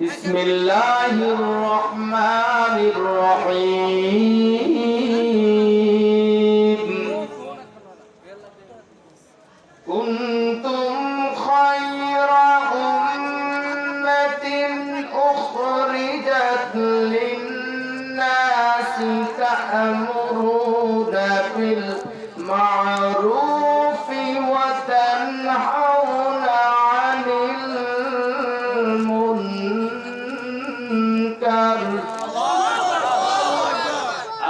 বিসমিল্লাহির রহমানির রহিম কুনতুম খায়রা উম্মাতিন উখরিজাত লিন-নাসি তা'মুরুনা বিল মা'রুফি ওয়া তানহাউনা আনিল মুনকার।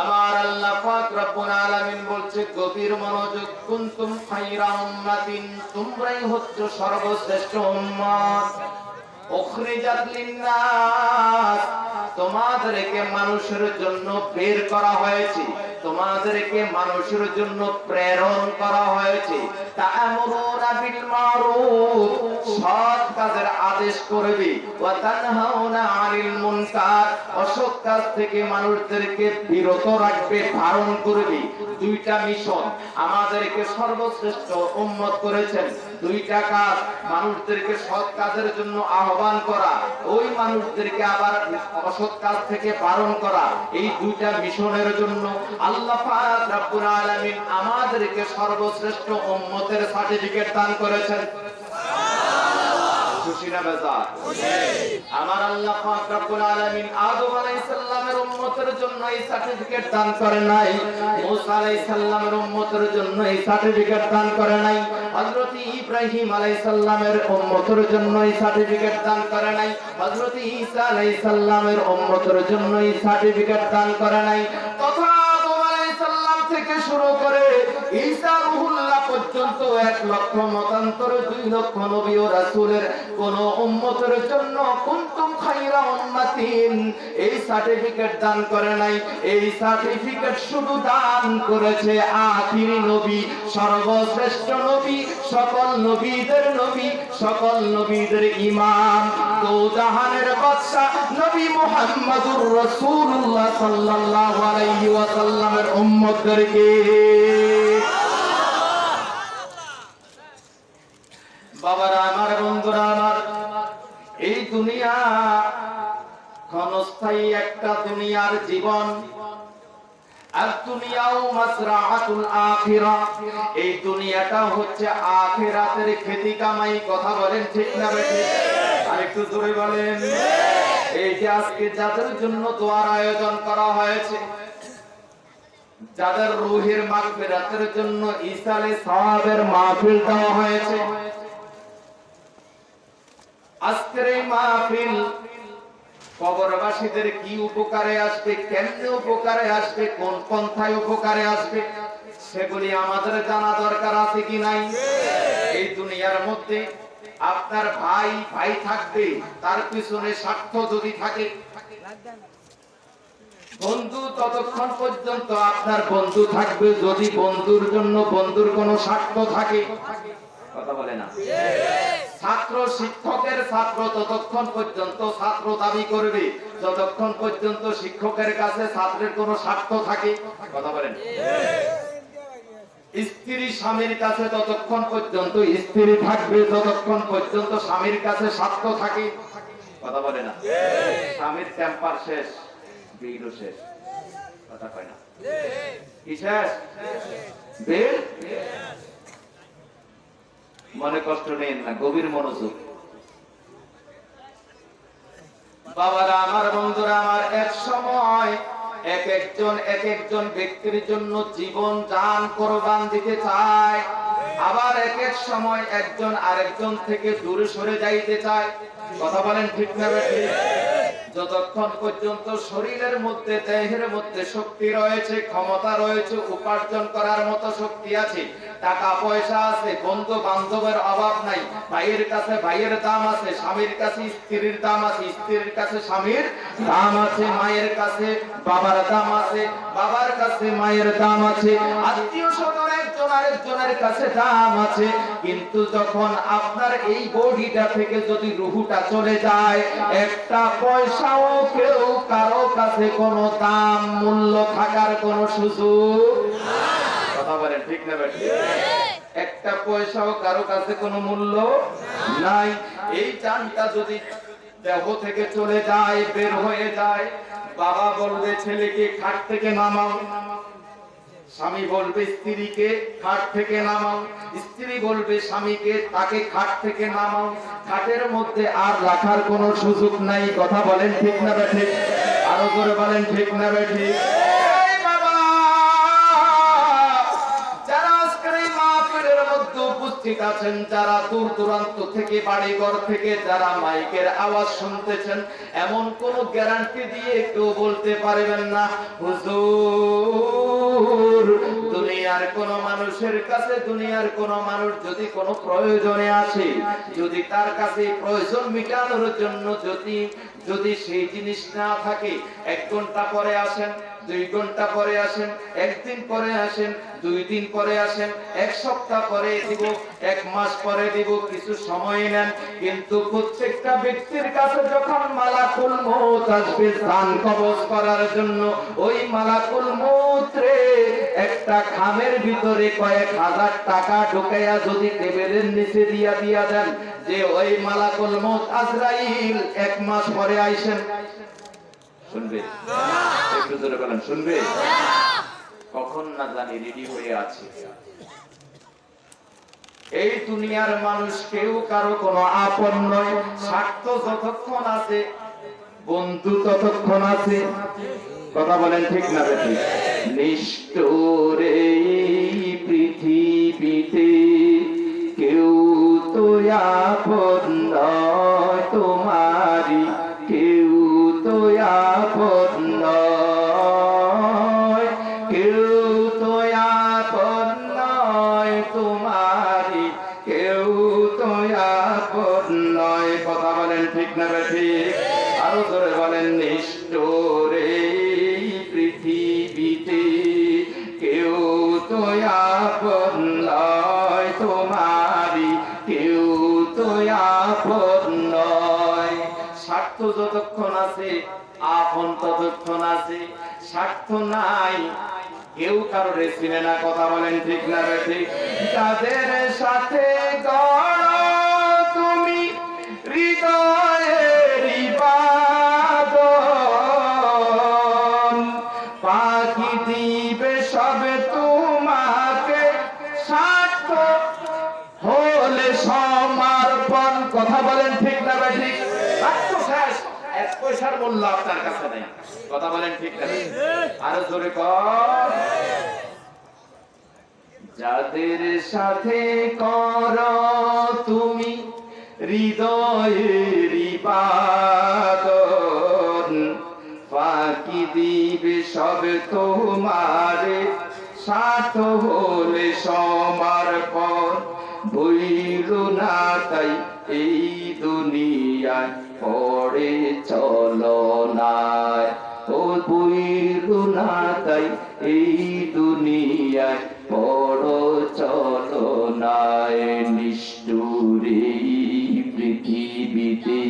আমার আল্লাহ পাক রব্বুল আলামিন বলছে, গভীর মনোযোগ। কুনতুম খায়রা উম্মাতিন, তোমরাই হচ্ছ সর্বশ্রেষ্ঠ উম্মত। উখরিজাত লিন-নাস, তোমাদেরকে মানুষের জন্য বের করা হয়েছে, তোমাদেরকে মানুষের জন্য প্রেরণ করা হয়েছে। তা'মুরুনা বিল মা'রুফ, সৎ কাজের আদেশ করবে, ওয়া তানহাউনা আনিল মুনকার, অসৎ কাজ থেকে মানুষদেরকে বিরত রাখবে, বারণ করবে। দুইটা মিশন আমাদেরকে সর্বশ্রেষ্ঠ উম্মত করেছেন। দুইটা কাজ, মানুষদেরকে সৎ কাজের জন্য আহ্বান করা, ওই মানুষদেরকে আবার অসৎ কাজ থেকে বারণ করা। এই দুইটা মিশনের জন্য আল্লাহ পাক রব্বুল আলামিন আমাদেরকে সর্বশ্রেষ্ঠ উম্মতের সার্টিফিকেট দান করেছেন। খুশি না বেজার? আমার আল্লাহ পাক রব্বুল আলামিন আদম আলাইহিস সালামের উম্মতের জন্য এই সার্টিফিকেট দান করে নাই, মুসা আলাইহিস সালামের উম্মতের জন্য এই সার্টিফিকেট দান করে নাই, হযরত ইব্রাহিম আলাইহিস সালামের উম্মতের জন্য এই সার্টিফিকেট দান করে নাই, হযরত ঈসা আলাইহিস সালামের উম্মতের জন্য এই সার্টিফিকেট দান করে নাই। তথা আদম আলাইহিস সালাম থেকে শুরু করে ঈসা রুহুল্লাহ পর্যন্ত 1 লক্ষ মতান্তর 2 লক্ষ নবী ও রাসূলের কোন উম্মতের জন্য কুনতুম খায়রা উম্মাতিন এই সার্টিফিকেট দান করে নাই। এই সার্টিফিকেট শুধু দান করেছে আখিরি নবী, সর্বশ্রেষ্ঠ নবী, সকল নবীদের নবী, সকল নবীদের ইমাম, দো জাহানের বাদশা নবী মুহাম্মদুর রাসূলুল্লাহ সাল্লাল্লাহু আলাইহি ওয়াসাল্লামের উম্মতদেরকে। বাবারা আমার, বন্ধুরা আমার, এই দুনিয়া ক্ষণস্থায়ী একটা দুনিয়ার জীবন। আর দুনিয়াও মাসরাআতুল আখিরা, এই দুনিয়াটা হচ্ছে আখিরাতের খেতি কামাই। কথা বলেন ঠিক না বেঠিক? আর একটু জোরে বলেন। এই যে আজকে যাদের জন্য দোয়ার আয়োজন করা হয়েছে, যাদের রূহের মাগফিরাতের জন্য ইসালে সওয়াবের মাহফিল দেওয়া হয়েছে, আজকের এই মাহফিল কবরবাসীদের কি উপকারে আসবে, কেমনে উপকারে আসবে, কোন পন্থায় উপকারে আসবে, সেগুলি আমাদের জানা দরকার আছে কি নাই? এই দুনিয়ার মধ্যে আপনার ভাই ভাই থাকবে, তার পিছনে স্বার্থ যদি থাকে, বন্ধু ততক্ষণ পর্যন্ত আপনার বন্ধু থাকবে যদি বন্ধুর জন্য বন্ধুর কোনো স্বার্থ থাকে। কথা বলে না? ছাত্র শিক্ষকের ছাত্র ততক্ষণ পর্যন্ত ছাত্র দাবি করবে যতক্ষণ পর্যন্ত শিক্ষকের কাছে ছাত্রের কোনো স্বার্থ থাকে। কথা বলেন। স্ত্রী স্বামীর কাছে ততক্ষণ পর্যন্ত স্ত্রী থাকবে যতক্ষণ পর্যন্ত স্বামীর কাছে স্বার্থ থাকে। কথা বলে না? স্বামীর টেম্পার শেষ, বিলও শেষ। কথা কয় না? কি শেষ? বিল। মনে কষ্ট নেন না, গভীর মনোযোগ। বাবারা আমার, বন্ধুরা আমার, এক সময় এক একজন ব্যক্তির জন্য জীবন জান কোরবান দিতে চায়, আবার এক এক সময় একজন আরেকজন থেকে দূরে সরে যাইতে চায়। কথা বলেন ঠিক না বেঠিক? যতক্ষণ পর্যন্ত শরীরের মধ্যে, দেহের মধ্যে শক্তি রয়েছে, ক্ষমতা রয়েছে, উপার্জন করার মতো শক্তি আছে, টাকা পয়সা আছে, বন্ধু বান্ধবের অভাব নাই, ভাইয়ের কাছে ভাইয়ের দাম আছে, স্বামীর কাছে স্ত্রীর দাম আছে, স্ত্রীর কাছে স্বামীর দাম আছে, মায়ের কাছে বাবার দাম আছে, বাবার কাছে মায়ের দাম আছে, আত্মীয় স্বজন একজন আরেকজনের কাছে দাম আছে। কিন্তু যখন আপনার এই বডিটা থেকে যদি রুহুটা চলে যায়, একটা পয়সাও কেউ কারো কাছে কোনো দাম মূল্য থাকার কোনো সুযোগ। কথা বলেন ঠিক না বেঠিক? একটা পয়সাও কারো কাছে কোনো মূল্য নাই। এই জানটা যদি দেহ থেকে চলে যায়, বের হয়ে যায়। বাবা বলবে ছেলেকে খাট থেকে নামাও, স্বামী বলবে স্ত্রীকে খাট থেকে নামাও, স্ত্রী বলবে স্বামীকে তাকে খাট থেকে নামাও। খাটের মধ্যে আর রাখার কোনো সুযোগ নাই। কথা বলেন ঠিক না বেঠিক? আরো করে বলেন ঠিক না বেঠিক? উপস্থিত আছেন, যারা দূর দূরান্ত থেকে, বাড়ি ঘর থেকে যারা মাইকের আওয়াজ শুনতেছেন, এমন কোন গ্যারান্টি দিয়ে কেউ বলতে পারবেন না হুজুর দুনিয়ার কোন মানুষের কাছে, দুনিয়ার কোন মানুষ যদি কোনো প্রয়োজনে আসে, যদি তার কাছে প্রয়োজন মিটানোর জন্য যদি সেই জিনিস না থাকে, 1 ঘন্টা পরে আসেন, 2 ঘন্টা পরে আসেন, 1 দিন পরে আসেন, 2 দিন পরে আসেন, 1 সপ্তাহ পরে দিব, 1 মাস পরে দিব, কিছু সময় নেন, কিন্তু প্রত্যেকটা ব্যক্তির কাছে যখন মালাকুল মউত আসবে জান কবজ করার জন্য, ওই মালাকুল মউত রে একটা খামের ভিতরে কয়েক হাজার টাকা ঢুকাইয়া যদি টেবিলের নিচে দিয়া দেন, যে ওই মালাকুল মউত আজরাইল 1 মাস পরে আইসেন, শুনবে? একটু জোরে বলেন, শুনবে? কখন না জানি রেডি হয়ে আছে। এই দুনিয়ার মানুষ কেউ কারো কোনো আপন নয়। স্বার্থ যতক্ষণ আছে, বন্ধু ততক্ষণ আছে। কথা বলেন ঠিক না বেঠিক? নিষ্ঠুর এই পৃথিবীতে কেউ তো আপন নয় তোমারি, কেউ তো আপন নয়, কেউ তো আপন নয় তোমারি, কেউ তো আপন নয়। কথা বলেন ঠিক না বেঠিক? আরো জোরে বলেন নিষ্ঠুর এই পৃথিবীতে কেউ তো আপন নয় তোমারি, কেউ তো আপন নয়। স্বার্থ যতক্ষণ আছে, আপন ততক্ষণ আছে। স্বার্থ নাই, কেউ কারোরে চিনে না। কথা বলেন ঠিক না বেঠিক? তাদের সাথে তুমি হৃদয়ের বাঁধন, পাখি দিবে সবে তোমাকে স্বার্থ হলে সমর্পণ। কথা বলেন ঠিক না বেঠিক? স্বার্থ শেষ, 1 পয়সার মূল্য আপনার কাছে নেই। কথা বলেন ঠিক না? আরো জোরে কর। যাদের সাথে করো তুমি হৃদয়ের বাঁধন, ফাঁকি দিবে সব তোমারে স্বার্থ হলে সমর্পণ। ভুল না তাই এই দুনিয়ায় পড়ে চলো নাই, ও ভুল না তাই এই দুনিয়ায় পড়ো চলো নাই। নিষ্ঠুরে পৃথিবীতে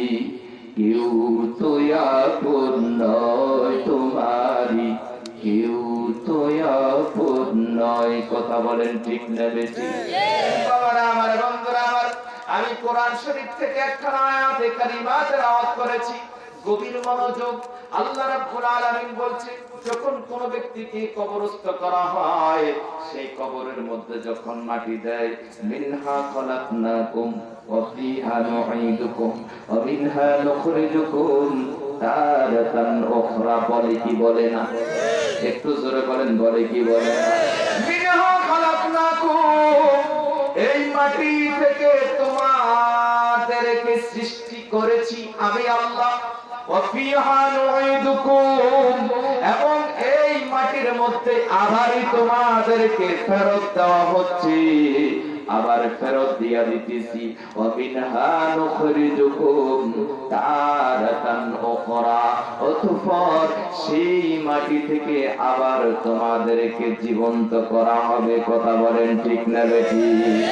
কেউ তো আপন নয় তোমারি, কেউ তো আপন নয়। কথা বলেন ঠিক না বেঠিক? বাবারা আমার, বন্ধুরা আমার, আমি কোরআন শরীফ থেকে একটা আয়াতে কারিমা তেলাওয়াত করেছি। গভীর মনোযোগ। আল্লাহ রাব্বুল আলামিন বলছে, যখন কোন ব্যক্তিকে কবরস্থ করা হয়, সেই কবরের মধ্যে যখন মাটি দেয়, মিনহা খলাকনাকুম ওয়া ফিহা নুঈদুকুম ওয়া মিনহা নুখরিজুকুম তারাতান উখরা। বলে কি বলে না? একটু জোরে বলেন, বলে কি বলে না? মিনহা খলাকনাকুম, এই মাটি থেকে তোমাদেরকে সৃষ্টি করেছি আমি আল্লাহ। ওয়া ফিহা নুঈদুকুম, এবং এই মাটির মধ্যে আবারই তোমাদেরকে ফেরত দেওয়া হচ্ছে, আবার ফেরত দিয়া দিতেছি। ওয়া মিনহা নুখরিজুকুম তারাতান উখরা, অতঃপর সেই মাটি থেকে আবার তোমাদেরকে জীবন্ত করা হবে। কথা বলেন ঠিক না বেঠিক?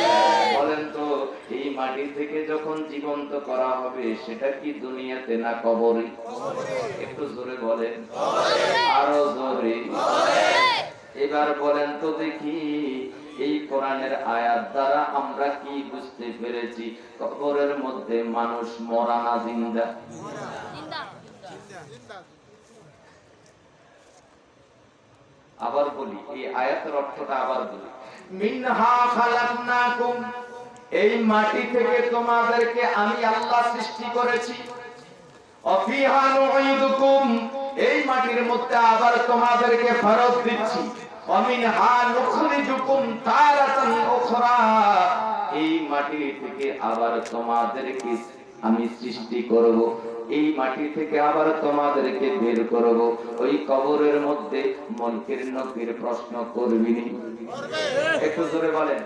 বলেন তো, এই মাটি থেকে যখন জীবন্ত করা হবে, সেটা কি দুনিয়াতে না কবরে? একটু জোরে বলেন, আরো জোরে। এবার বলেন তো দেখি, এই কোরআনের আয়াত দ্বারা আমরা কি বুঝতে পেরেছি? কবরের মধ্যে মানুষ মরা না জিন্দা? আবার বলি, এই আয়াতের অর্থটা আবার বলি। মিনহা খালাকনাকুম, এই মাটি থেকে তোমাদেরকে আমি আল্লাহ সৃষ্টি করেছি। অফিহা নুঈদুকুম, এই মাটির মধ্যে আবার তোমাদেরকে ফেরত দিচ্ছি। অমিনহা নুখরিজুকুম তারাতান উখরা, এই মাটি থেকে আবার তোমাদেরকে আমি সৃষ্টি করব, এই মাটি থেকে আবার তোমাদেরকে বের করব। ওই কবরের মধ্যে মুনকির নকির প্রশ্ন করবিনি? একটু জোরে বলেন।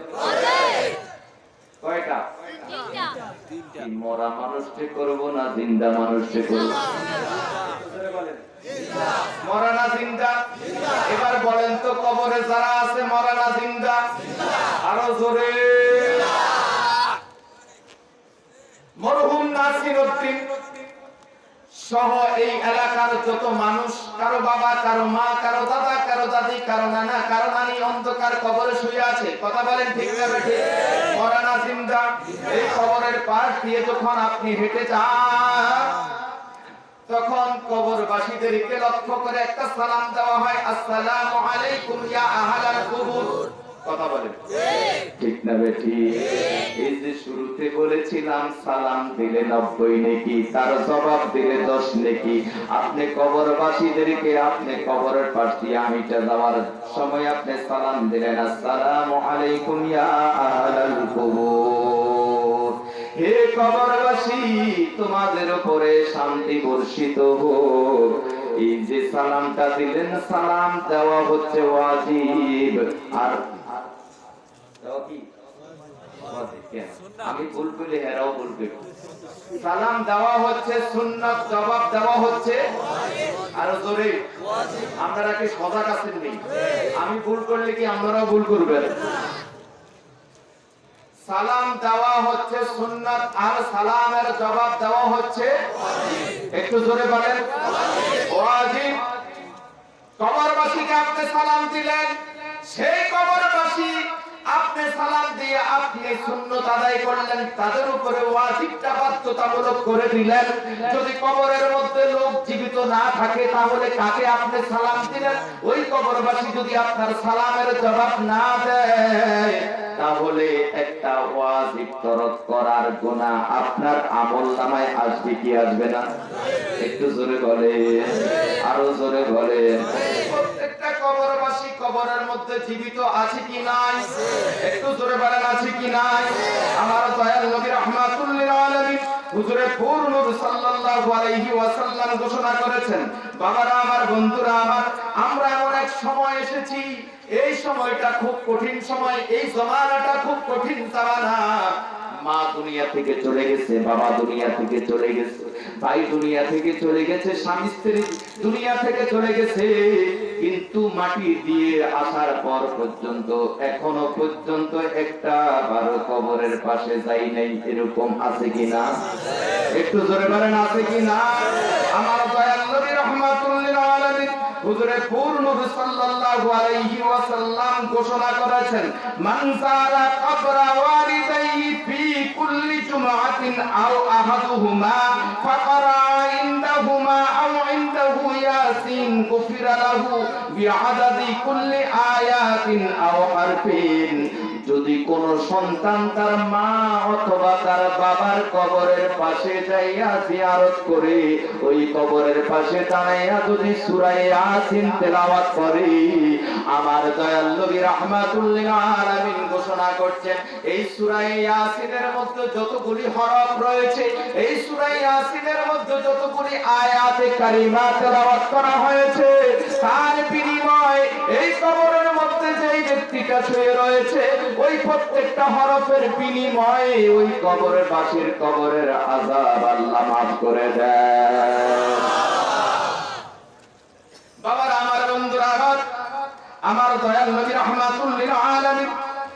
কয়টা? তিনটা। মরা মানুষকে করব না জিন্দা মানুষকে করব? জোরে বলেন। মরা না জিন্দা? এবার বলেন তো, কবরে যারা আছে মরা না জিন্দা? আরো জোরে। মরহুম নাসিরউদ্দিন সহ এই এলাকার যত মানুষ, কারো বাবা, কারো মা, কারো দাদা, কারো দাদি, কারো নানা, কারো নানি অন্ধকার কবরে শুয়ে আছে। কথা বলেন ঠিক না বেঠিক? মরা না জিন্দা? এই কবরের পাশ দিয়ে যখন আপনি হেঁটে যান, তখন কবরবাসীদেরকে লক্ষ্য করে একটা সালাম দেওয়া হয়, আসসালামু আলাইকুম ইয়া আহলাল কুবুর। কথা বলেন ঠিক না বেঠিক? এই যে শুরুতে বলেছিলাম সালাম দিলে 90 নেকি, তার জবাব দিলে 10 নেকি। আপনি কবরবাসীদেরকে আপনি কবরের পাশ দিয়ে হেঁটে যাওয়ার সময় আপনি সালাম দিলেন, আসসালামু আলাইকুম ইয়া আহলাল কুবুর। হে কবরবাসী, তোমাদের উপরে শান্তি বর্ষিত হোক। এই যে সালামটা দিলেন, সালাম দেওয়া হচ্ছে ওয়াজিব। আর আমি ভুল করলে হেরাও বলবে। সালাম দেওয়া হচ্ছে সুন্নাত, জবাব দেওয়া হচ্ছে আরো জোরে। আপনারা কি সজাগ আছেন? নেই? আমি ভুল করলে কি আপনারাও ভুল করবেন? সালাম দেওয়া হচ্ছে সুন্নাত, আর সালামের জবাব দেওয়া হচ্ছে একটু জোরে বলেন ওয়াজিব। কবরবাসীকে আপনি সালাম দিলেন, সেই কবরবাসী আপনি সালাম দিয়ে আপনি সুন্নাত আদায় করলেন, তাদের উপরে ওয়াজিবটা বাধ্যতামূলক করে দিলেন। যদি কবরের মধ্যে লোক জীবিত না থাকে, তাহলে কাকে আপনি সালাম দিলেন? ওই কবরবাসী যদি আপনার সালামের জবাব না দেয়, তাহলে একটা ওয়াজিব তরক করার গুনাহ আপনার আমলনামায় আসবে কি আসবে না? একটু জোরে বলে, আরো জোরে বলে। প্রত্যেকটা কবরবাসী কবরের মধ্যে জীবিত আছে কি নাই? একটু জোরে বলেন, আছে কি নাই? আমার দয়াল নবী রাহমাতুল লিল আলামিন হুজুরে পূর্ণ সাল্লাল্লাহু আলাইহি ওয়াসাল্লাম ঘোষণা করেছেন, বাবারা আমার, বন্ধুরা আমার, আমরা এমন এক সময় এসেছি, এই সময়টা খুব কঠিন সময়, এই জমানাটা খুব কঠিন জামানা। মা দুনিয়া থেকে চলে গেছে, বাবা দুনিয়া থেকে চলে গেছে, ভাই দুনিয়া থেকে চলে গেছে, স্বামী স্ত্রী দুনিয়া থেকে চলে গেছে, কিন্তু মাটি দিয়ে আসার পর পর্যন্ত এখনো পর্যন্ত একটা বার কবরের পাশে যাই নাই। এরকম আছে কিনা? একটু জোরে বলেন, আছে কিনা? আমার দয়াল নবী রাহমাতুল লিল আলামিন হুজুরে পূর্ণ সাল্লাল্লাহু আলাইহি ওয়াসাল্লাম ঘোষণা করেছেন, মান যারা কবরা ওয়ালিদাইহি ফি কুল্লি জুমআতিন আও আহাদুহুমা ফাকারা ইনদাহুমা আও ইনদাহু ইয়াসিন গুফিরা লাহু বিআদাদি কুল্লি আয়াতিন আও হারফিন। যদি কোন সন্তান তার মা অথবা তার বাবার কবরের পাশে যাইয়া জিয়ারত করে, ওই কবরের পাশে দাঁড়াইয়া যদি সূরা ইয়াসিন তেলাওয়াত করে, আমার দয়াল নবী রাহমাতুল লিল আলামিন ঘোষণা করছেন, এই সূরা ইয়াসিনের মধ্যে যতগুলি হরফ রয়েছে, এই সূরা ইয়াসিনের মধ্যে যতগুলি আয়াতে কারিমা তেলাওয়াত করা হয়েছে, তার বিনিময়ে এই কবরের মধ্যে যেই ব্যক্তিটা শুয়ে রয়েছে, ওই প্রত্যেকটা হরফের বিনিময়ে ওই কবরের বাসীর কবরের আযাব আল্লাহ মাফ করে দেন। বাবার আমার, বন্ধুরা আমার দয়াল নবী রাহমাতুল লিল আলামিন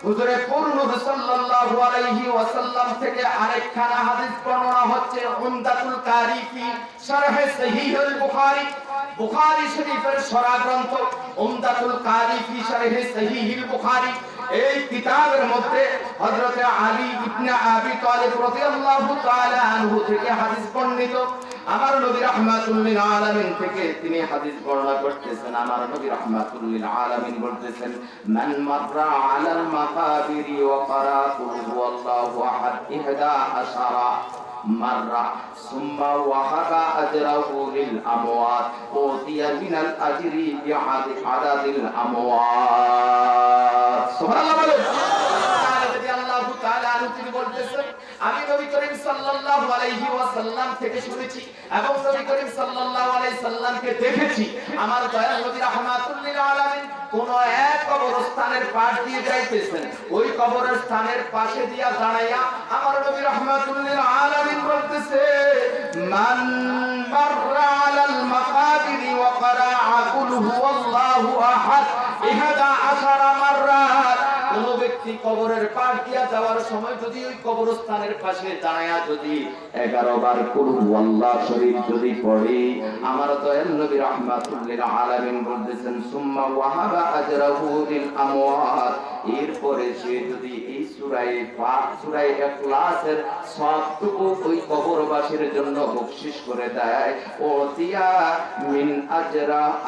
হুজুরে পূর্ণ সাল্লাল্লাহু আলাইহি ওয়াসাল্লাম থেকে আরেকখানা হাদিস বর্ণনা হচ্ছে, উমদাতুল কারি ফি শারহ সহিহুল বুখারী, বুখারী শরীফের শরহ গ্রন্থ উমদাতুল কারি ফি শারহ সহিহুল বুখারী, এই কিতাবের মধ্যে হযরত আলী ইবনে আবি তালিব রাদিয়াল্লাহু তাআলা আনহু থেকে হাদিস বর্ণিত। আমার নবী রাহমাতুল লিল আলামিন থেকে তিনি হাদিস বর্ণনা করতেছেন। আমার নবী রাহমাতুল লিল আলামিন বলতেছেন, মান মাররা আলাল মাকাবিরি ওয়া ক্বারা কুল হুয়াল্লাহু আহাদ 11 মাররা সুম্মা ওয়াহাবা আজরাহু লিল আমওয়াত উতিয়া মিনাল আজরি বিআদাদিল আমওয়াত। সুবহানাল্লাহ বলেন। রাদিয়াল্লাহু তাআলা আনহু তিনি বলতেছেন, আমি নবী করিম সাল্লাল্লাহু আলাইহি ওয়াসাল্লাম থেকে শুনেছি এবং নবী করিম সাল্লাল্লাহু আলাইহি সাল্লামকে দেখেছি। আমার দয়াল নবী রাহমাতুল লিল আলামিন কোন এক কবরস্থানের পাশ দিয়ে যাইতেছেন, ওই কবরের স্থানের পাশে দিয়া দাঁড়াইয়া আমার নবী রাহমাতুল লিল আলামিন বলতেছে, মান মাররা আলাল মাকাবিরি ওয়া ক্বারা কুল হুয়াল্লাহু আহাদ 11 মাররাত। কোন ব্যক্তি কবরের পাশ দিয়া যাওয়ার সময় যদি ওই কবরস্থানের পাশে দাঁড়ায়া যদি 11 বার কুল হুয়াল্লাহ শরীফ যদি পড়ে, আমার দয়াল নবী রাহমাতুল লিল আলামিন বলতেছেন, সুম্মা ওয়াহাবা আজরাহু লিল আমওয়াত, এরপরে সে যদি এই সূরা ইখলাসের সবটুকু ওই কবরবাসীর জন্য বকশিশ করে দেয়, ওতিয়া মিন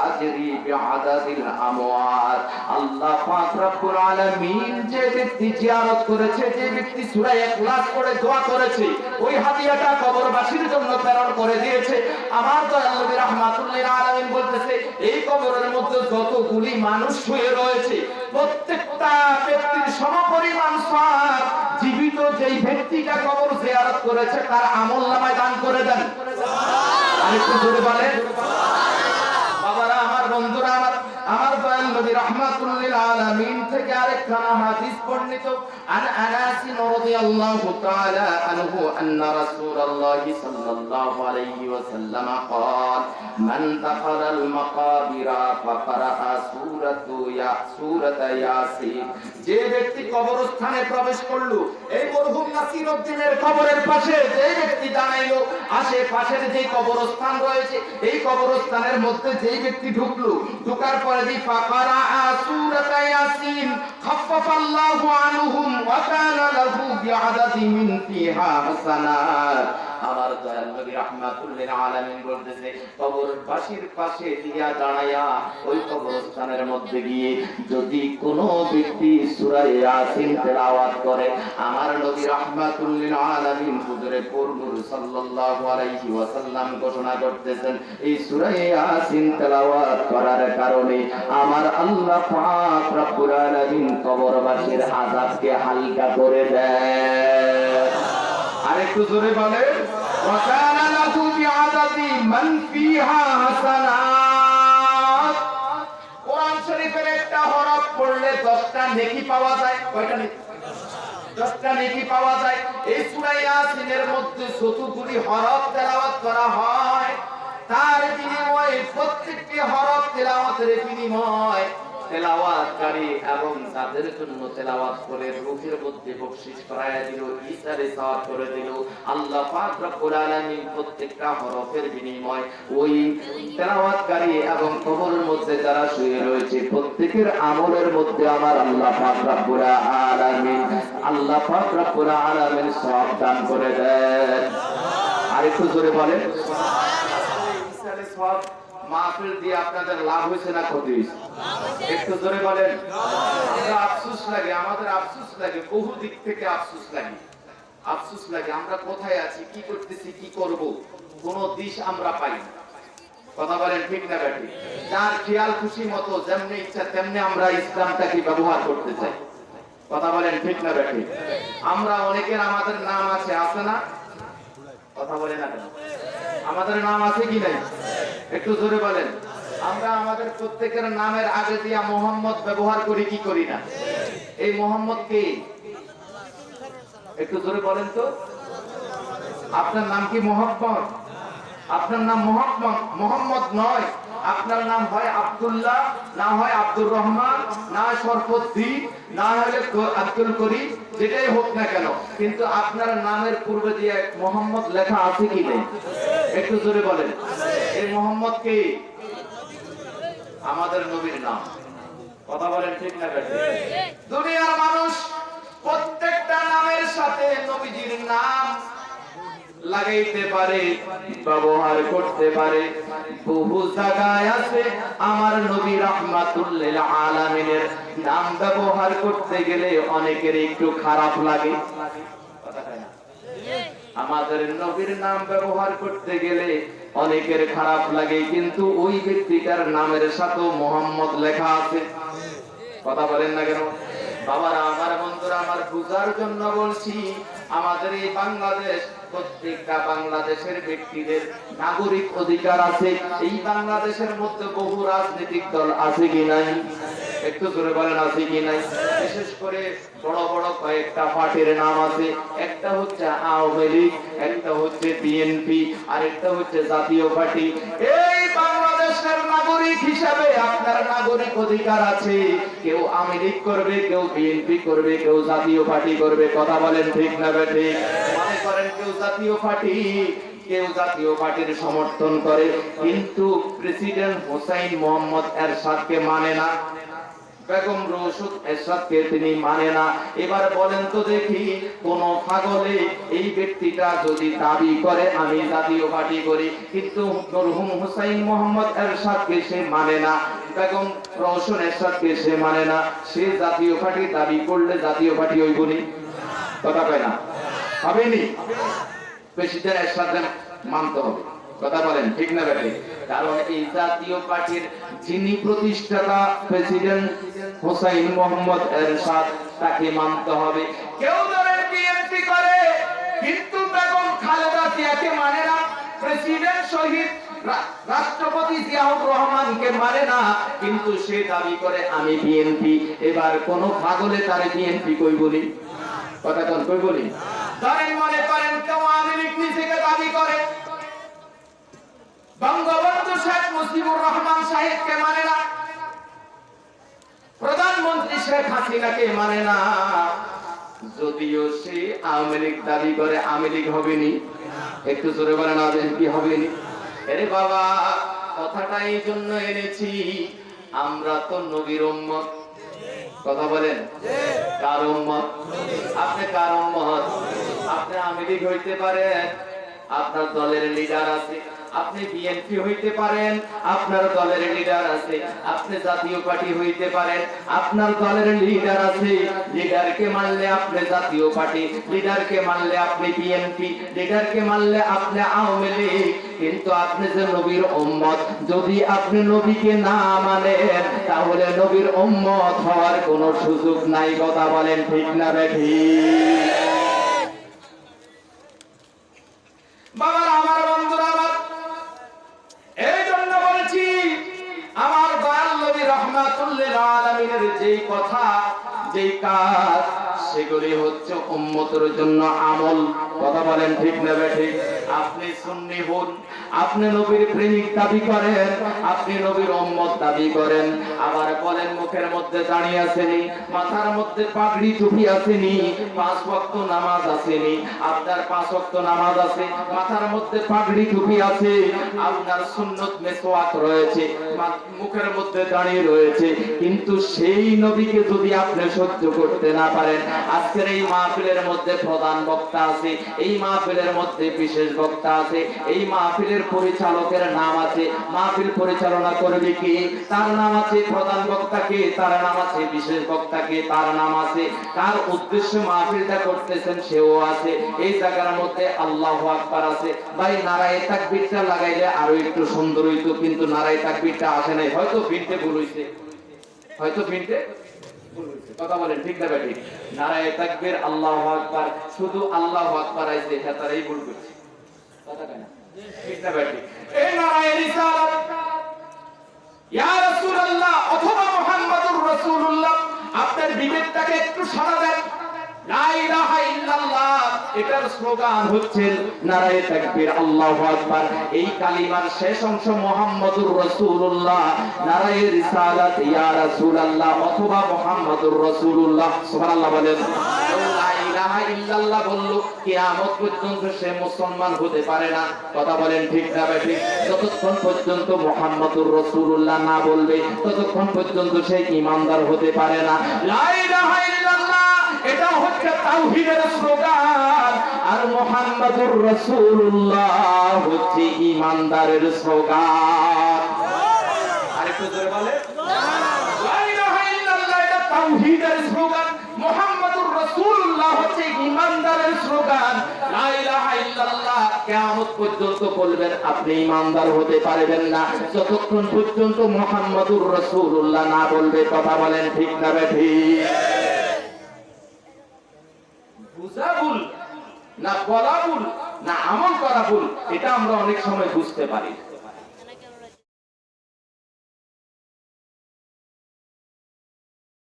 আজরি বিআদাদিল আমওয়াত। আল্লাহ পাক রব্বুল আলামিন যে ব্যক্তি জিয়ারত করেছে, যে ব্যক্তি সূরা ইখলাস পড়ে দোয়া করেছে, ওই হাদিয়াটা কবরবাসীর জন্য প্রেরণ করে দিয়েছে। আমার দয়াল নবী রাহমাতুল লিল আলামিন বলতেছে, এই কবরের মধ্যে যতগুলি মানুষ শুয়ে রয়েছে, প্রত্যেকটা ব্যক্তির সমপরিমাণ সওয়াব জীবিত যেই ব্যক্তিটা কবর জিয়ারত করেছে তার আমলনামায় দান করে দেন। আরেকটু জোরে বলেন। বাবারা আমার, বন্ধুরা আমার দয়াল নবী রাহমাতুল লিল আলামিন থেকে আরেকটা হাদিস বর্ণিত। আন আনাস রাদিয়াল্লাহু তাআলা আনহু আন্না রাসূলুল্লাহ সাল্লাল্লাহু আলাইহি ওয়াসাল্লাম قال من دخل المقابر فقرأ সূরাত ইয়াসিন। যে ব্যক্তি কবরস্থানে প্রবেশ করলো, এই মরহুম নাসিরউদ্দিনের কবরের পাশে যে ব্যক্তি দাঁড়াইলো, আশেপাশের যে কবরস্থান রয়েছে এই কবরস্থানের মধ্যে যে ব্যক্তি ঢুকলো, ঢোকার পরে দি ফাকারা সূরাত ইয়াসিন খাফফাল্লাহু আনহুম ওয়া কানা লাহু বিআদাদি মিন ফিহা হাসানাত। আমার দয়াল নবী রাহমাতুল লিল আলামিন বলতেছে, কবরবাসীর পাশে দিয়া দাঁড়ায়া ওই কবরস্থানের মধ্যে গিয়ে যদি কোনো ব্যক্তি সূরা ইয়াসিন তেলাওয়াত করে, আমার নবী রাহমাতুল লিল আলামিন হুজুরে নূর সাল্লাল্লাহু আলাইহি ওয়াসাল্লাম ঘোষণা করতেছেন, এই সূরা ইয়াসিন তেলাওয়াত করার কারণে আমার আল্লাহ পাক রব্বুল আলামিন কবরবাসীর আযাবকে হালকা করে দেয়। আরেকটু জোরে বলেন। ওয়া কানা লাহু বিআদাদি মান ফিহা হাসানাত। কোরআন শরীফের একটা হরফ পড়লে 10টা নেকি পাওয়া যায়। কয়টা নেকি? 10টা নেকি পাওয়া যায়। এই সূরা ইয়াসিনের মধ্যে যতগুলি হরফ তেলাওয়াত করা হয়, তার বিনিময়ে প্রত্যেকটি হরফ তেলাওয়াতের বিনিময় তেলাওয়াতকারী এবং যাদের জন্য তেলাওয়াত করে রূহের মধ্যে বকশিশ করায়া দিল, ইসারে সওয়াব করে দিল। আল্লাহ পাক রব্বুল আলামিন প্রত্যেকটা হরফের বিনিময় ওই তেলাওয়াতকারী এবং কবরের মধ্যে যারা শুয়ে রয়েছে প্রত্যেকের আমলের মধ্যে আমার আল্লাহ পাক রব্বুল আলামিন সওয়াব দান করে দেন। আরেকটু জোরে বলেন। ইসারে সওয়াব মাহফিল দিয়ে আপনাদের লাভ হয়েছে না ক্ষতি হয়েছে? একটু জোরে বলেন। আফসোস লাগে, আমাদের আফসোস লাগে, বহু দিক থেকে আফসোস লাগে। আমরা কোথায় আছি, কি করতেছি, কি করব, কোন দিশ আমরা পাই না। কথা বলেন ঠিক না ব্যাটি? যার খেয়াল খুশি মতো যেমনি ইচ্ছা তেমনি আমরা ইসলামটাকে ব্যবহার করতে চাই। কথা বলেন ঠিক না ব্যাটি? আমরা অনেকের আমাদের নাম আছে না? কথা বলে না কেন? আমাদের নাম আছে কি নাই? একটু জোরে বলেন। আমরা আমাদের প্রত্যেকের নামের আগে দিয়া মোহাম্মদ ব্যবহার করি কি করি না? এই মোহাম্মদ কে? একটু জোরে বলেন তো। আপনার নাম কি মোহাম্মদ? আপনার নাম মোহাম্মদ নয়। আপনার নাম হয় আব্দুল্লাহ, না হয় আব্দুর রহমান, না শরফুদ্দিন, না হলে আব্দুল করিম, যেটাই হোক না কেন, কিন্তু আপনার নামের পূর্বে দিয়ে মোহাম্মদ লেখা আছে কি নেই? একটু জোরে বলেন। এই মোহাম্মদ কে? আমাদের নবীর নাম। কথা বলেন ঠিক না বেঠিক? দুনিয়ার মানুষ প্রত্যেকটা নামের সাথে নবীজির নাম লাগাইতে পারে, ব্যবহার করতে পারে। বহু জায়গায় আছে আমার নবী রাহমাতুল লিল আলামিনের নাম ব্যবহার করতে গেলে অনেকের একটু খারাপ লাগে, কথা কয় না? আমাদের নবীর নাম ব্যবহার করতে গেলে অনেকের খারাপ লাগে, কিন্তু ওই ব্যক্তিটার নামের সাথে মুহাম্মদ লেখা আছে, কথা বলেন না কেন? বাবারা আমার, বন্ধুরা আমার, বুঝার জন্য বলছি। আমাদের এই বাংলাদেশ, প্রত্যেকটা বাংলাদেশের ব্যক্তিদের নাগরিক অধিকার আছে। এই বাংলাদেশের মধ্যে বহু রাজনৈতিক দল আছে কি নাই? একটু জোরে বলেন, আছে কি নাই? বিশেষ করে বড় বড় কয়েকটা পার্টির নাম আছে। একটা হচ্ছে আওয়ামী লীগ, একটা হচ্ছে বিএনপি, আর একটা হচ্ছে জাতীয় পার্টি। এই বাংলাদেশের নাগরিক হিসাবে আপনার নাগরিক অধিকার আছে। কেউ আওয়ামী লীগ করবে, কেউ বিএনপি করবে, কেউ জাতীয় পার্টি করবে, কথা বলেন ঠিক না বেঠিক? মনে করেন কেউ জাতীয় পার্টি, কেউ জাতীয় পার্টির সমর্থন করে, কিন্তু প্রেসিডেন্ট হোসেন মোহাম্মদ এরশাদকে মানে না, বেগম রশিদ এরশাদকে তিনি মানে না। এবার বলেন তো দেখি, কোন পাগলে এই ব্যক্তিটা যদি দাবি করে আমি জাতীয় পার্টি করি, কিন্তু মরহুম হোসেন মোহাম্মদ এরশাদকে সে মানে না, বেগম রশিদ এরশাদকে সে মানে না, সে জাতীয় পার্টি দাবি করলে জাতীয় পার্টি হইবনি? কথা কয় না? হবেনি। প্রেসিডেন্ট এরশাদকে মানতে হবে, কথা বলেন ঠিক না বেঠিক? কারণ এই জাতীয় পার্টির যিনি প্রতিষ্ঠাতা প্রেসিডেন্ট হোসেন মোহাম্মদ এরশাদ, তাকে মানতে হবে। কেউ ধরেন বিএনপি করে, কিন্তু বেগম খালেদা জিয়াকে মানে না, প্রেসিডেন্ট শহীদ রাষ্ট্রপতি জিয়াউর রহমানকে মানে না, কিন্তু সে দাবি করে আমি বিএনপি। এবার কোন পাগলে তারে বিএনপি কই বলি? কথা কোন কই বলি? ধরেন মনে করেন কেউ আওয়ামী লীগ নিজেকে দাবি করে, বঙ্গবন্ধু শেখ মুজিবুর রহমান সাহেবকে মানে না, প্রধানমন্ত্রী শেখ হাসিনাকে মানে না, যদিও সে আওয়ামী লীগ দাবি করে, আওয়ামী লীগ হবেনি? একটু জোরে বলেন, বিএনপি হবেনি? আরে বাবা, কথাটা এই জন্য এনেছি, আমরা তো নবীর উম্মত, কথা বলেন। কার উম্মত? আপনি কার উম্মত? আপনি আওয়ামী লীগ হইতে পারেন, আপনার দলের লিডার আছে, আপনি বিএনপি হইতে পারেন, আপনার দলের লিডার আছে, আপনি জাতীয় পার্টি হইতে পারেন, আপনার দলের লিডার আছে, লিডারকে মানলে আপনি জাতীয় পার্টি, লিডারকে মানলে আপনি বিএনপি, লিডারকে মানলে আপনি আওয়ামী লীগ, কিন্তু আপনি যে নবীর উম্মত, যদি আপনি নবীকে না মানেন তাহলে নবীর উম্মত হওয়ার কোনো সুযোগ নাই, কথা বলেন ঠিক না বেঠিক? বাবার আমার, বন্ধুরা আমার, এই জন্য বলছি আমার দয়াল নবী রাহমাতুল লিল আলামিনের যেই কথা, যেই কাজ, সেগুলি হচ্ছে উম্মতের জন্য আমল, কথা বলেন ঠিক না বেঠিক? আপনি সুন্নি হন, আপনি নবীর প্রেমিক দাবি করেন, আপনি নবীর উম্মত দাবি করেন, আবার বলেন মুখের মধ্যে দাঁড়িয়ে আসেনি, মাথার মধ্যে পাগড়ি টুপি আসেনি, 5 ওয়াক্ত নামাজ আসেনি, আপনার 5 ওয়াক্ত নামাজ আছে, মাথার মধ্যে পাগড়ি টুপি আছে, আপনার সুন্নত মেসওয়াক রয়েছে, মুখের মধ্যে দাঁড়িয়ে রয়েছে, কিন্তু সেই নবীকে যদি আপনি সহ্য করতে না পারেন, আজকের এই মাহফিলের মধ্যে প্রধান বক্তা আছে, এই মাহফিলের মধ্যে বিশেষ বক্তা আছে, এই মাহফিলের পরিচালকের নাম আছে, মাহফিল পরিচালনা করবে কি, তার নাম আছে, প্রধান বক্তাকে তার নাম আছে, বিশেষ বক্তাকে তার নাম আছে, কার উদ্দেশ্যে মাহফিলটা করতেছেন সেও আছে, এই জায়গার মধ্যে আল্লাহু আকবার আছে। ভাই নারায়ে তাকবীরটা লাগাইলে আরো একটু সুন্দর হইতো, কিন্তু নারায়ে তাকবীরটা আসে নাই, হয়তো ফিনতে ভুল হইছে, হয়তো ফিনতে ভুল হইছে, কথা বলেন ঠিক না বেঠিক? নারায়ে তাকবীর আল্লাহু আকবার, শুধু আল্লাহু আকবার আইছে, হেতারাই ভুল করছে, কথা কয় না ঠিক না বেঠিক? এই নারায়ে রিসালাত, ইয়া রাসূলুল্লাহ অথবা মুহাম্মাদুর রাসূলুল্লাহ, আপনার বিবেকটাকে একটু সাড়া দেন। লা ইলাহা ইল্লাল্লাহ, এটার স্লোগান হচ্ছে নারায়ে তাকবীর আল্লাহু আকবার। এই কালিমার শেষ অংশ মুহাম্মাদুর রাসূলুল্লাহ, নারায়ে রিসালাত ইয়া রাসূলুল্লাহ অথবা মুহাম্মাদুর রাসূলুল্লাহ। সুবহানাল্লাহ বলেন। লা ইলাহা ইল্লাল্লাহ বলল, কিয়ামত পর্যন্ত সে মুসলমান হতে পারে না। কথা বলেন ঠিক না ঠিক? যতক্ষণ পর্যন্ত মুহাম্মদুর রাসূলুল্লাহ না বলবে ততক্ষণ পর্যন্ত সে ঈমানদার হতে পারে না। লা ইলাহা ইল্লাল্লাহ এটা হচ্ছে তাওহীদের স্লোগান, আর মুহাম্মদুর রাসূলুল্লাহ হচ্ছে ঈমানদারের স্লোগান। আরেকটু জোরে বলে, লা ইলাহা ইল্লাল্লাহ এটা তাওহীদের স্লোগান, মুহাম্মদুর রাসূলুল্লাহ হচ্ছে ঈমানদারের স্লোগান। লা ইলাহা ইল্লাল্লাহ কিয়ামত পর্যন্ত বলবেন, আপনি ঈমানদার হতে পারবেন না যতক্ষণ পর্যন্ত মুহাম্মদুর রাসূলুল্লাহ না বলবে। কথা বলেন ঠিক না ঠিক? বুঝা ভুল না বলা ভুল না আমল করা ভুল, এটা আমরা অনেক সময় বুঝতে পারি।